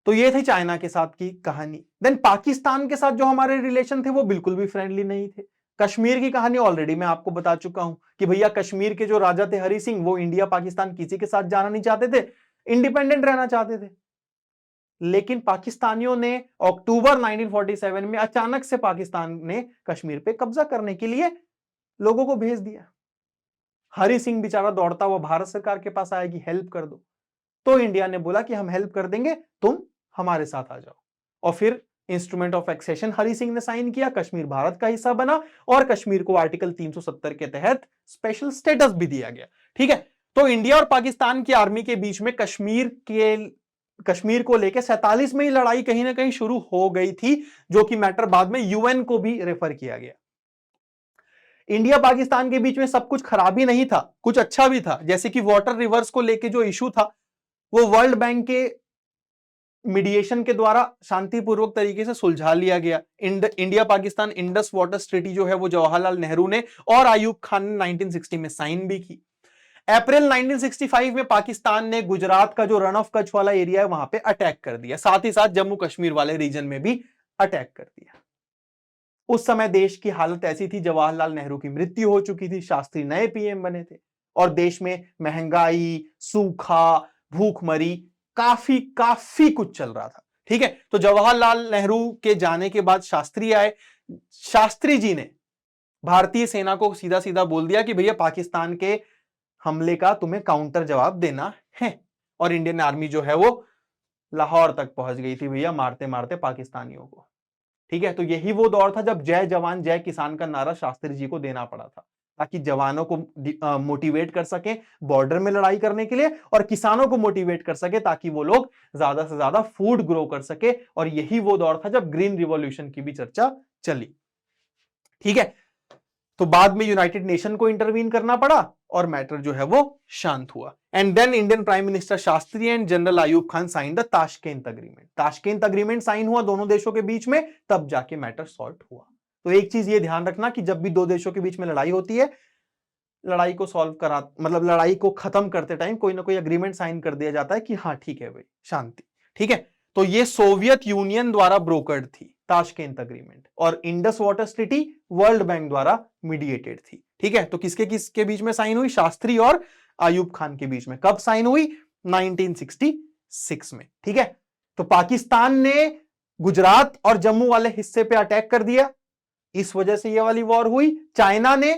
S1: तो ये थी चाइना के साथ की कहानी। देन पाकिस्तान के साथ जो हमारे रिलेशन थे वो बिल्कुल भी फ्रेंडली नहीं थे। कश्मीर की कहानी ऑलरेडी मैं आपको बता चुका हूं कि भैया कश्मीर के जो राजा थे हरि सिंह, वो इंडिया पाकिस्तान किसी के साथ जाना नहीं चाहते थे, इंडिपेंडेंट रहना चाहते थे। लेकिन पाकिस्तानियों ने अक्टूबर 1947 में अचानक से पाकिस्तान ने कश्मीर पे कब्जा करने के लिए लोगों को भेज दिया। हरि सिंह बेचारा दौड़ता हुआ भारत सरकार के पास आया कि हेल्प कर दो, तो इंडिया ने बोला कि हम हेल्प कर देंगे, तुम हमारे साथ आ जाओ। और फिर instrument of accession Hari Singh ने साइन किया, कश्मीर भारत का हिस्सा बना और कश्मीर को आर्टिकल 370 के तहत स्पेशल स्टेटस भी दिया गया। ठीक है, तो इंडिया और पाकिस्तान की आर्मी के बीच में कश्मीर को लेकर 47 में ही लड़ाई कहीं ना कहीं शुरू हो गई थी, जो कि मैटर बाद में यूएन को भी रेफर किया गया। इंडिया पाकिस्तान के बीच में सब कुछ खराब ही नहीं था, कुछ अच्छा भी था। जैसे कि वाटर रिवर्स को लेके जो इशू था वो वर्ल्ड बैंक के मीडिएशन के द्वारा शांतिपूर्वक तरीके से सुलझा लिया गया। India Pakistan Indus water treaty जो है वो जवाहरलाल नेहरू ने और आयूब खान ने 1960 में साइन भी की। अप्रैल 1965 में पाकिस्तान ने गुजरात का जो रन ऑफ कच्छ वाला एरिया है वहां पे अटैक कर दिया, साथ ही साथ जम्मू कश्मीर वाले रीजन में भी अटैक कर दिया। उस समय देश की हालत ऐसी थी, जवाहरलाल नेहरू की मृत्यु हो चुकी थी, शास्त्री नए पीएम बने थे और देश में महंगाई, सूखा, भूखमरी, काफी काफी कुछ चल रहा था। ठीक है, तो जवाहरलाल नेहरू के जाने के बाद शास्त्री आए। शास्त्री जी ने भारतीय सेना को सीधा सीधा बोल दिया कि भैया पाकिस्तान के हमले का तुम्हें काउंटर जवाब देना है, और इंडियन आर्मी जो है वो लाहौर तक पहुंच गई थी भैया, मारते मारते पाकिस्तानियों को। ठीक है, तो यही वो दौर था जब जय जवान जय किसान का नारा शास्त्री जी को देना पड़ा था, ताकि जवानों को मोटिवेट कर सके बॉर्डर में लड़ाई करने के लिए, और किसानों को मोटिवेट कर सके ताकि वो लोग ज्यादा से ज्यादा फूड ग्रो कर सके। और यही वो दौर था जब ग्रीन रिवॉल्यूशन की भी चर्चा चली। ठीक है, तो बाद में यूनाइटेड नेशन को इंटरवीन करना पड़ा और मैटर जो है वो शांत हुआ। And then Indian prime minister Shastri and general Ayub Khan sign the Tashkent agreement. Tashkent agreement sign हुआ दोनों देशों के बीच में, तब जाके मैटर सॉल्व हुआ। तो एक चीज ये ध्यान रखना कि जब भी दो देशों के बीच में लड़ाई होती है, लड़ाई को सॉल्व करा मतलब लड़ाई को खत्म करते टाइम कोई ना कोई अग्रीमेंट साइन कर दिया जाता है कि हाँ ठीक है भाई शांति। ठीक है, तो ये सोवियत यूनियन द्वारा ब्रोकर्ड थी ताशकेंत अग्रीमेंट, और Indus water treaty world bank द्वारा मीडिएटेड थी। ठीक है, तो किसके किसके बीच में साइन हुई? शास्त्री और आयूब खान के बीच में। कब साइन हुई? 1966 में। ठीक है, तो पाकिस्तान ने गुजरात और जम्मू वाले हिस्से पे अटैक कर दिया, इस वजह से ये वाली वॉर हुई। चाइना ने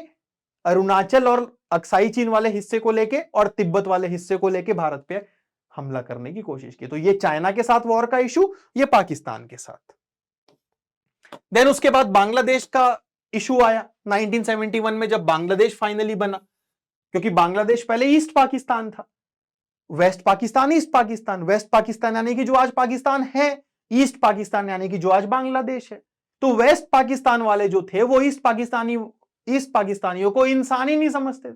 S1: अरुणाचल और अक्साई चीन वाले हिस्से को लेके और तिब्बत वाले हिस्से को लेके भारत पे हमला करने की कोशिश की। तो ये चाइना के साथ वॉर का इशू, ये पाकिस्तान के साथ। देन उसके बाद बांग्लादेश का इशू आया 1971 में, जब बांग्लादेश फाइनली बना, क्योंकि बांग्लादेश पहले ईस्ट पाकिस्तान था। West Pakistan, east Pakistan. West Pakistan यानी कि जो आज पाकिस्तान है, ईस्ट पाकिस्तान यानी कि जो आज बांग्लादेश है। तो वेस्ट पाकिस्तान वाले जो थे वो ईस्ट पाकिस्तानियों को इंसान ही नहीं समझते थे।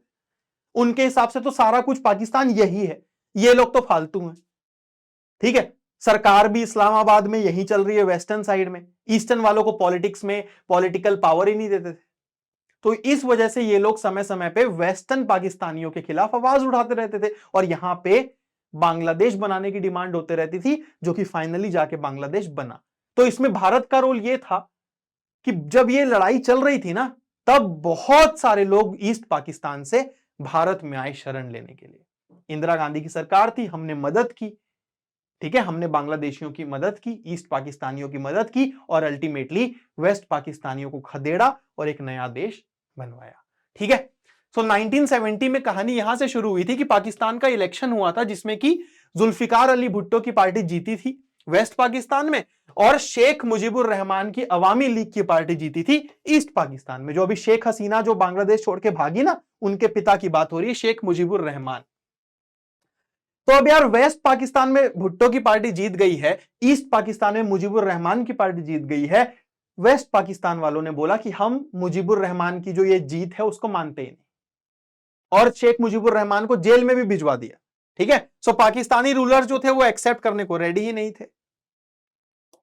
S1: उनके हिसाब से तो सारा कुछ पाकिस्तान यही है, ये लोग तो फालतू हैं। ठीक है, सरकार भी इस्लामाबाद में यही चल रही है, वेस्टर्न साइड में। ईस्टर्न वालों को पॉलिटिक्स में पॉलिटिकल पावर ही नहीं देते थे। तो इस वजह से ये लोग समय समय पे वेस्टर्न पाकिस्तानियों के खिलाफ आवाज उठाते रहते थे, और यहां पे बांग्लादेश बनाने की डिमांड होते रहती थी, जो कि फाइनली जाके बांग्लादेश बना। तो इसमें भारत का रोल ये था कि जब ये लड़ाई चल रही थी ना, तब बहुत सारे लोग ईस्ट पाकिस्तान से भारत में आए शरण लेने के लिए। इंदिरा गांधी की सरकार थी, हमने मदद की। ठीक है, हमने बांग्लादेशियों की मदद की, ईस्ट पाकिस्तानियों की मदद की, और अल्टीमेटली वेस्ट पाकिस्तानियों को खदेड़ा और एक नया देश बनवाया। ठीक है, सो 1970 में कहानी यहां से शुरू हुई थी कि पाकिस्तान का इलेक्शन हुआ था, जिसमें कि जुल्फिकार अली भुट्टो की पार्टी जीती थी वेस्ट पाकिस्तान में, और शेख मुजीबुर रहमान की अवामी लीग की पार्टी जीती थी ईस्ट पाकिस्तान में। जो अभी शेख हसीना जो बांग्लादेश छोड़ के भागी ना, उनके पिता की बात हो रही है, शेख मुजीबुर रहमान। तो अब यार वेस्ट पाकिस्तान में भुट्टो की पार्टी जीत गई है, ईस्ट पाकिस्तान में मुजीबुर रहमान की पार्टी जीत गई है। वेस्ट पाकिस्तान वालों ने बोला कि हम मुजीबुर रहमान की जो ये जीत है उसको मानते ही नहीं, और शेख मुजीबुर रहमान को जेल में भी भिजवा दिया। ठीक है, सो पाकिस्तानी रूलर जो थे वो एक्सेप्ट करने को रेडी ही नहीं थे,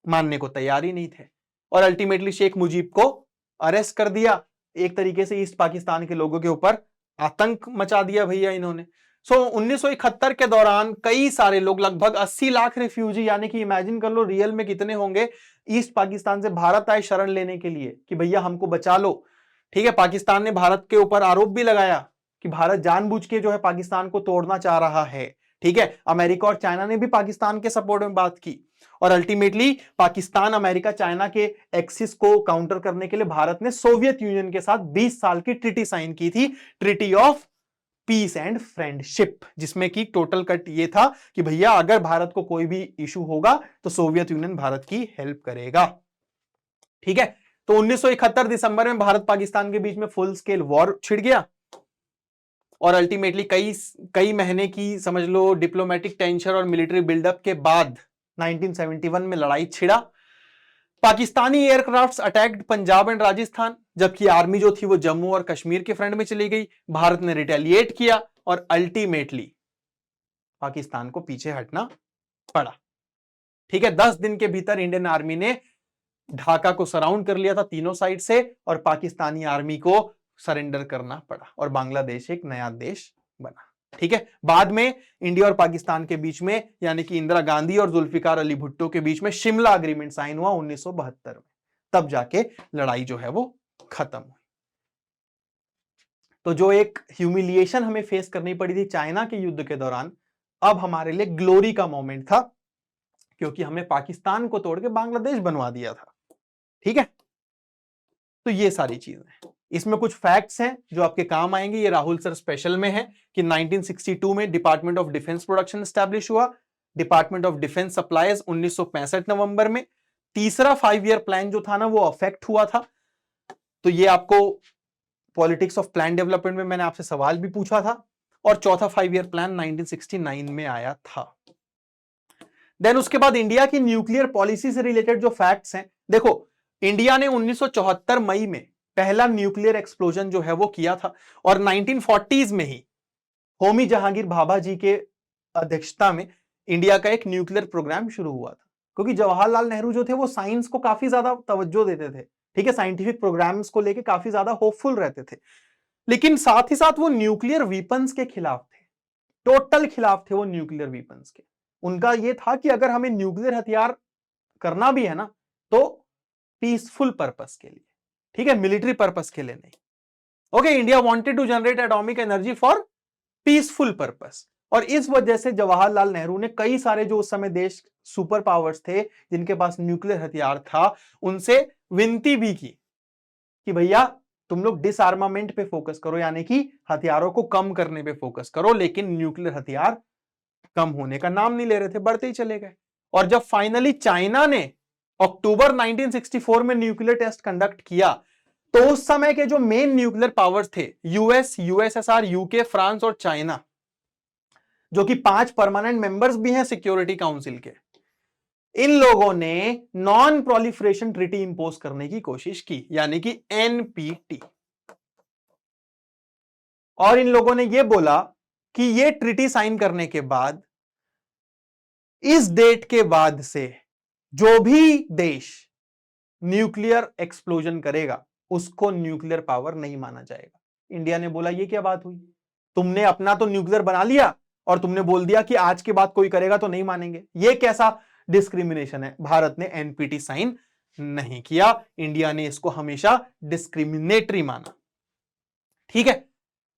S1: मानने को तैयार ही नहीं थे, और अल्टीमेटली शेख मुजीब को अरेस्ट कर दिया। एक तरीके से ईस्ट पाकिस्तान के लोगों के ऊपर आतंक मचा दिया भैया इन्होंने। 1971 के दौरान कई सारे लोग, लगभग 80 लाख रिफ्यूजी, यानी कि इमेजिन कर लो रियल में कितने होंगे, ईस्ट पाकिस्तान से भारत आए शरण लेने के लिए कि भैया हमको बचा लो। ठीक है, पाकिस्तान ने भारत के ऊपर आरोप भी लगाया कि भारत जानबूझ के जो है पाकिस्तान को तोड़ना चाह रहा है। ठीक है, अमेरिका और चाइना ने भी पाकिस्तान के सपोर्ट में बात की, और अल्टीमेटली पाकिस्तान, अमेरिका, चाइना के एक्सिस को काउंटर करने के लिए भारत ने सोवियत यूनियन के साथ 20 साल की ट्रीटी साइन की थी, treaty of peace and friendship, जिसमें की टोटल कट ये था कि भैया अगर भारत को कोई भी इशू होगा तो सोवियत यूनियन भारत की हेल्प करेगा। ठीक है, तो 1971 दिसंबर में भारत पाकिस्तान के बीच में फुल स्केल वॉर छिड़ गया, और अल्टीमेटली कई महीने की समझ लो डिप्लोमेटिक टेंशन और मिलिट्री बिल्डअप के बाद 1971 में लड़ाई छिड़ा। Pakistani aircrafts attacked Punjab and Rajasthan, जबकि आर्मी जो थी वो जम्मू और कश्मीर के फ्रंट में चली गई। भारत ने रिटेलिएट किया और अल्टीमेटली पाकिस्तान को पीछे हटना पड़ा। ठीक है, 10 दिन के भीतर इंडियन आर्मी ने ढाका को सराउंड कर लिया था तीनों साइड से और पाकिस्तानी आर्मी को सरेंडर करना पड़ा और बांग्लादेश एक नया देश बना। ठीक है, बाद में इंडिया और पाकिस्तान के बीच में यानी कि इंदिरा गांधी और जुल्फिकार अली भुट्टो के बीच में शिमला एग्रीमेंट साइन हुआ 1972 में, तब जाके लड़ाई जो है वो खत्म हुई। तो जो एक ह्यूमिलिएशन हमें फेस करनी पड़ी थी चाइना के युद्ध के दौरान, अब हमारे लिए ग्लोरी का मोमेंट था, क्योंकि हमने पाकिस्तान को तोड़ के बांग्लादेश बनवा दिया था। ठीक है, तो ये सारी चीजें, इसमें कुछ फैक्ट्स हैं जो आपके काम आएंगे। ये राहुल सर स्पेशल में है कि 1962 में department of defence production establish हुआ, डिपार्टमेंट ऑफ डिफेंस सप्लाईज 1965 नवंबर में, तीसरा 5 ईयर प्लान जो था ना वो अफेक्ट हुआ था। तो ये आपको पॉलिटिक्स ऑफ प्लान डेवलपमेंट में मैंने आपसे सवाल भी पूछा था, और चौथा 5 ईयर प्लान 1969 में आया था। देन उसके बाद इंडिया की न्यूक्लियर पॉलिसी से रिलेटेड जो फैक्ट्स हैं, देखो इंडिया ने 1974 मई में पहला न्यूक्लियर एक्सप्लोजन जो है वो किया था, और 1940s में ही होमी जहांगीर भाभा जी के अध्यक्षता में इंडिया का एक न्यूक्लियर प्रोग्राम शुरू हुआ था, क्योंकि जवाहरलाल नेहरू जो थे वो साइंस को काफी ज्यादा तवज्जो देते थे। ठीक है, साइंटिफिक प्रोग्राम्स को लेके काफी ज्यादा होपफुल रहते थे, लेकिन साथ ही साथ वो न्यूक्लियर वीपन्स के खिलाफ थे, टोटल खिलाफ थे वो न्यूक्लियर वीपन्स के। उनका ये था कि अगर हमें न्यूक्लियर हथियार करना भी है ना तो पीसफुल पर्पस के लिए, ठीक है, मिलिट्री पर्पस के लिए नहीं। Okay, India wanted to generate atomic energy for peaceful purpose, और इस वजह से जवाहरलाल नेहरू ने कई सारे जो उस समय देश सुपर पावर्स थे जिनके पास न्यूक्लियर हथियार था, उनसे विनती भी की कि भैया तुम लोग डिसआर्मामेंट पे फोकस करो, यानी कि हथियारों को कम करने पे फोकस करो, लेकिन न्यूक्लियर हथियार कम होने का नाम नहीं ले रहे थे, बढ़ते ही चले गए। और जब फाइनली चाइना ने अक्टूबर 1964 में न्यूक्लियर टेस्ट कंडक्ट किया, तो उस समय के जो मेन न्यूक्लियर पावर्स थे, यूएस, यूएसएसआर, यूके, फ्रांस और चाइना, जो कि 5 परमानेंट मेंबर्स भी हैं सिक्योरिटी काउंसिल के, इन लोगों ने नॉन प्रोलिफरेशन ट्रीटी इंपोज करने की कोशिश की, यानी कि एनपीटी। और इन लोगों ने यह बोला कि यह ट्रीटी साइन करने के बाद, इस डेट के बाद से जो भी देश न्यूक्लियर एक्सप्लोजन करेगा उसको न्यूक्लियर पावर नहीं माना जाएगा। इंडिया ने बोला ये क्या बात हुई, तुमने अपना तो न्यूक्लियर बना लिया और तुमने बोल दिया कि आज के बाद कोई करेगा तो नहीं मानेंगे, ये कैसा डिस्क्रिमिनेशन है। भारत ने एनपीटी साइन नहीं किया, इंडिया ने इसको हमेशा डिस्क्रिमिनेटरी माना। ठीक है,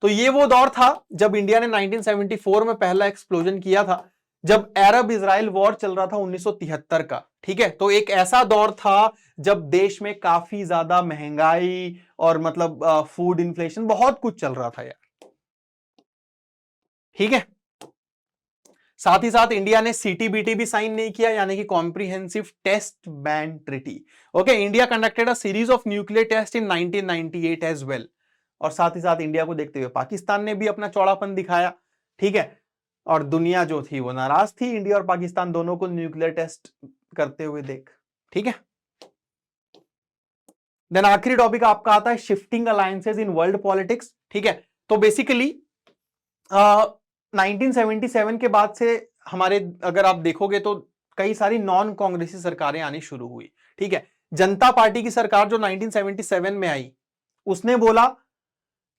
S1: तो ये वो दौर था जब इंडिया ने 1974 में पहला एक्सप्लोजन किया था, जब अरब इजराइल वॉर चल रहा था 1973 का। ठीक है, तो एक ऐसा दौर था जब देश में काफी ज्यादा महंगाई और मतलब फूड इन्फ्लेशन बहुत कुछ चल रहा था यार। ठीक है, साथ ही साथ इंडिया ने सीटीबीटी भी साइन नहीं किया, यानी कि comprehensive test ban treaty. Okay, India conducted a series of nuclear test in 1998 as well, और साथ ही साथ इंडिया को देखते हुए पाकिस्तान ने भी अपना चौड़ापन दिखाया। ठीक है, और दुनिया जो थी वो नाराज थी इंडिया और पाकिस्तान दोनों को न्यूक्लियर टेस्ट करते हुए देख। ठीक है, देन आखिरी टॉपिक आपका आता है shifting alliances in world politics. ठीक है, तो बेसिकली 1977 के बाद से हमारे, अगर आप देखोगे तो कई सारी नॉन कांग्रेसी सरकारें आनी शुरू हुई। ठीक है, जनता पार्टी की सरकार जो 1977 में आई, उसने बोला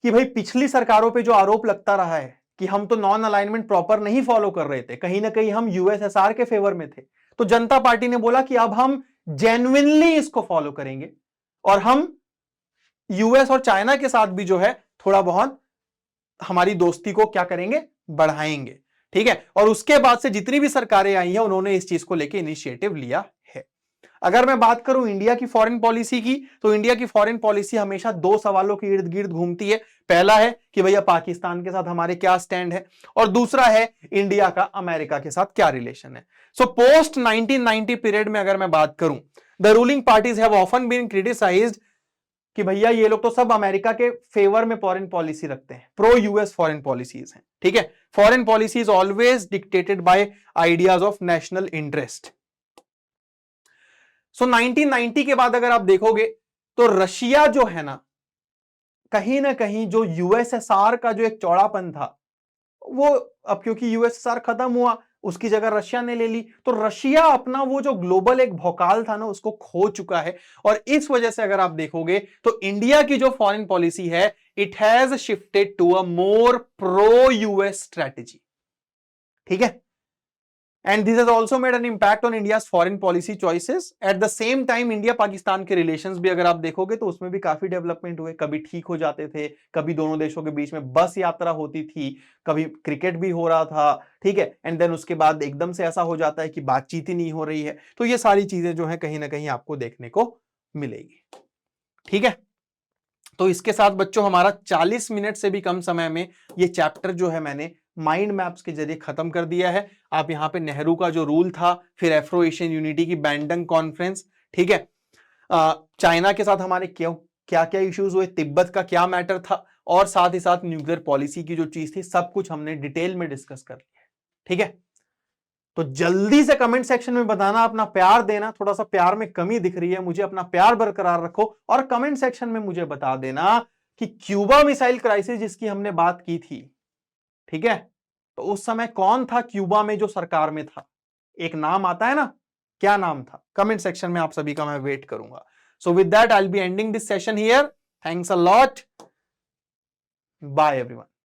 S1: कि भाई पिछली सरकारों पे जो आरोप लगता रहा है कि हम तो नॉन अलाइनमेंट प्रॉपर नहीं फॉलो कर रहे थे, कहीं ना कहीं हम यूएसएसआर के फेवर में थे, तो जनता पार्टी ने बोला कि अब हम जेन्युइनली इसको फॉलो करेंगे और हम यूएस और चाइना के साथ भी जो है थोड़ा बहुत हमारी दोस्ती को क्या करेंगे, बढ़ाएंगे। ठीक है, और उसके बाद से जितनी भी सरकारें आई हैं उन्होंने इस चीज को लेकर इनिशिएटिव लिया है। अगर मैं बात करूं इंडिया की फॉरेन पॉलिसी की, तो इंडिया की फॉरेन पॉलिसी हमेशा 2 सवालों के इर्द गिर्द घूमती है। पहला है कि भैया पाकिस्तान के साथ हमारे क्या स्टैंड है, और दूसरा है इंडिया का अमेरिका के साथ क्या रिलेशन है। सो पोस्ट 1990 पीरियड में अगर मैं बात करूं, the ruling parties have often been criticised कि भैया ये लोग तो सब अमेरिका के फेवर में फॉरेन पॉलिसी रखते हैं, प्रो यूएस फॉरेन पॉलिसीज हैं। ठीक है, foreign policy is always dictated by ideas of national interest. So 1990 के बाद अगर आप देखोगे तो रशिया जो है ना कहीं जो यूएसएसआर का जो एक चौड़ापन था वो, अब क्योंकि यूएसएसआर खत्म हुआ उसकी जगह रशिया ने ले ली। तो रशिया अपना वो जो ग्लोबल एक भौकाल था ना उसको खो चुका है। और इस वजह से अगर आप देखोगे तो इंडिया की जो फॉरेन पॉलिसी है it has shifted to a more pro US strategy. ठीक है, and this has also made an impact on India's foreign policy choices. At the same time India Pakistan के रिलेशंस भी अगर आप देखोगे तो उसमें भी काफी डेवलपमेंट हुए, कभी ठीक हो जाते थे, कभी दोनों देशों के बीच में बस यात्रा होती थी, कभी क्रिकेट भी हो रहा था। ठीक है, एंड देन उसके बाद एकदम से ऐसा हो जाता है कि बातचीत ही नहीं हो रही है। तो ये सारी चीजें जो है कहीं ना कहीं आपको देखने को मिलेगी। ठीक है, तो इसके साथ बच्चों हमारा 40 मिनट से भी कम समय में ये चैप्टर जो है मैंने माइंड मैप्स के जरिए खत्म कर दिया है। आप यहां पे नेहरू का जो रूल था, फिर एफ्रो एशियन यूनिटी की बैंडंग कॉन्फ्रेंस, ठीक है, चाइना के साथ हमारे क्या क्या इश्यूज हुए, तिब्बत का क्या मैटर था, और साथ ही साथ न्यूक्लियर पॉलिसी की जो चीज थी, सब कुछ हमने डिटेल में डिस्कस कर लिया। ठीक है, तो जल्दी से कमेंट सेक्शन में बताना, अपना प्यार देना, थोड़ा सा प्यार में कमी दिख रही है, मुझे अपना प्यार बरकरार रखो और कमेंट सेक्शन में मुझे बता देना कि क्यूबा मिसाइल क्राइसिस जिसकी हमने बात की थी, ठीक है, तो उस समय कौन था क्यूबा में जो सरकार में था? एक नाम आता है ना, क्या नाम था? कमेंट सेक्शन में आप सभी का मैं वेट करूंगा। So with that I will be ending this session here. Thanks a lot, bye everyone.